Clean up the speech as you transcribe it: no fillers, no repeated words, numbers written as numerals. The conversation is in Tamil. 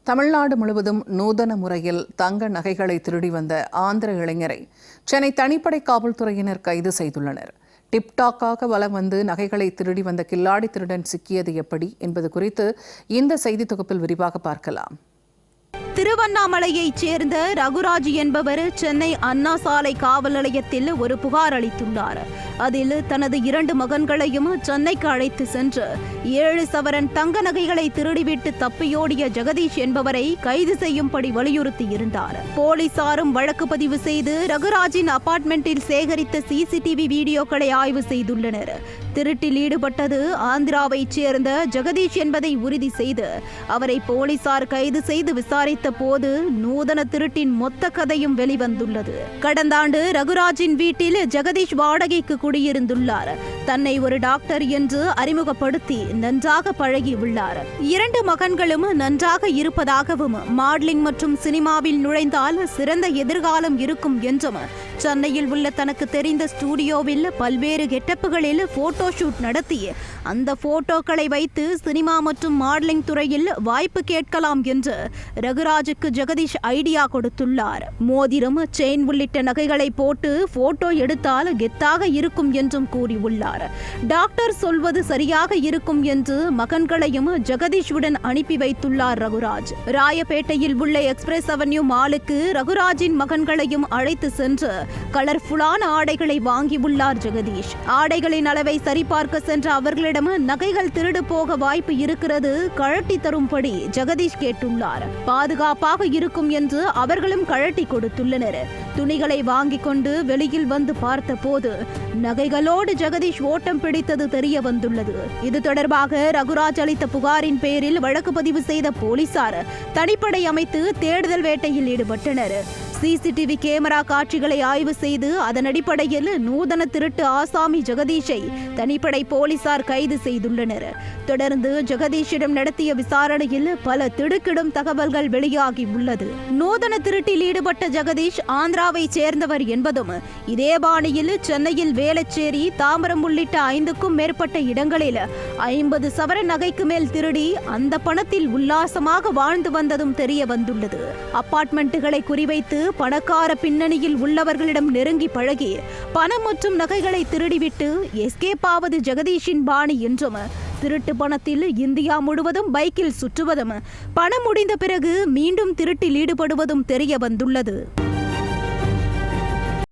தமிழ்நாடு முழுவதும் நூதன முறையில் தங்க நகைகளை திருடி வந்த ஆந்திர இளைஞரை சென்னை தனிப்படை காவல்துறையினர் கைது செய்துள்ளனர். டிப்டாக்காக வலம் வந்து நகைகளை திருடி வந்த கில்லாடி திருடன் சிக்கியது எப்படி என்பது குறித்து இந்த செய்தி தொகுப்பில் விரிவாக பார்க்கலாம். திருவண்ணாமலையைச் சேர்ந்த ரகுராஜ் என்பவர் சென்னை அண்ணா சாலை காவல் நிலையத்தில் ஒரு புகார் அளித்துள்ளார். அதில் தனது 2 மகன்களையும் சென்னைக்கு அழைத்து சென்று 7 சவரன் தங்க நகைகளை திருடிவிட்டு தப்பியோடிய ஜெகதீஷ் என்பவரை கைது செய்யும்படி வலியுறுத்தியிருந்தார். போலீசாரும் வழக்கு பதிவு செய்து ரகுராஜின் அபார்ட்மெண்டில் சேகரித்த சிசிடிவி வீடியோக்களை ஆய்வு செய்துள்ளனர். திருட்டில் ஈடுபட்டது ஆந்திராவைச் சேர்ந்த ஜெகதீஷ் என்பதை உறுதி செய்து அவரை போலீசார் கைது செய்து விசாரித்த போது நூதன திருட்டின் மொத்த கதையும் வெளிவந்துள்ளது. கடந்த ஆண்டு ரகுராஜின் வீட்டில் ஜெகதீஷ் வாடகைக்கு குடியிருந்துள்ளார். தன்னை ஒரு டாக்டர் என்று அறிமுகப்படுத்தி நன்றாக பழகியுள்ளார். 2 மகன்களும் நன்றாக இருப்பதாகவும் மாடலிங் மற்றும் சினிமாவில் நுழைந்தால் சிறந்த எதிர்காலம் இருக்கும் என்றும் சென்னையில் உள்ள தனக்கு தெரிந்த ஸ்டூடியோவில் பல்வேறு கெட்டப்புகளில் போட்டோ ஷூட் நடத்தி அந்த போட்டோக்களை வைத்து சினிமா மற்றும் மாடலிங் துறையில் வாய்ப்பு கேட்கலாம் என்று ரகுராஜுக்கு ஜெகதீஷ் ஐடியா கொடுத்துள்ளார். மோதிரம், செயின் உள்ளிட்ட நகைகளை போட்டு போட்டோ எடுத்தால் கெத்தாக இருக்கும் என்றும் கூறியுள்ளார். டாக்டர் சொல்வது சரியாக இருக்கும் என்று மகன்களையும் ஜெகதீஷுடன் அனுப்பி வைத்துள்ளார் ரகுராஜ். ராயப்பேட்டையில் உள்ள எக்ஸ்பிரஸ் அவென்யூ மாலுக்கு ரகுராஜின் மகன்களையும் அழைத்து சென்று கலர்ஃபுல்லான ஆடைகளை வாங்கியுள்ளார் ஜெகதீஷ். ஆடைகளின் அளவை சரிபார்க்க சென்ற அவர்களிடம் நகைகள் திருடு போக வாய்ப்பு இருக்கிறது, கழட்டி தரும்படி ஜெகதீஷ் கேட்டுள்ளார். பாதுகாப்பாக இருக்கும் என்று அவர்களும் கழட்டி கொடுத்துள்ளனர். துணிகளை வாங்கிக் கொண்டு வெளியில் வந்து பார்த்த போது நகைகளோடு ஜெகதீஷ் ஓட்டம் பிடித்தது தெரிய வந்துள்ளது. இது தொடர்பாக ரகுராஜ் அளித்த புகாரின் பேரில் வழக்கு பதிவு செய்த போலீசார் தனிப்படை அமைத்து தேடுதல் வேட்டையில் ஈடுபட்டனர். சிசிடிவி கேமரா காட்சிகளை ஆய்வு செய்து அதன் அடிப்படையில் நூதன திருட்டு ஆசாமி ஜெகதீஷை தனிப்படை போலீசார் கைது செய்துள்ளனர். தொடர்ந்து ஜெகதீஷிடம் நடத்திய விசாரணையில் பல திடுக்கிடும் தகவல்கள் வெளியாகி உள்ளது. நூதன திருட்டில் ஈடுபட்ட ஜெகதீஷ் ஆந்திராவை சேர்ந்தவர் என்பதும் இதே பாணியில் சென்னையில் வேளச்சேரி, தாம்பரம் உள்ளிட்ட 5க்கும் மேற்பட்ட இடங்களில் 50 சவரன் நகைக்கு மேல் திருடி அந்த பணத்தில் உல்லாசமாக வாழ்ந்து வந்ததும் தெரிய வந்துள்ளது. அபார்ட்மெண்ட்டுகளை குறிவைத்து பணக்கார பின்னணியில் உள்ளவர்களிடம் நெருங்கி பழகி பணம் மற்றும் நகைகளை திருடிவிட்டு எஸ்கேப் ஆவது ஜெகதீஷின் பாணி என்றும் திருட்டு பணத்தில் இந்தியா முழுவதும் பைக்கில் சுற்றுவதும் பணம் முடிந்த பிறகு மீண்டும் திருட்டில் ஈடுபடுவதும் தெரிய வந்துள்ளது.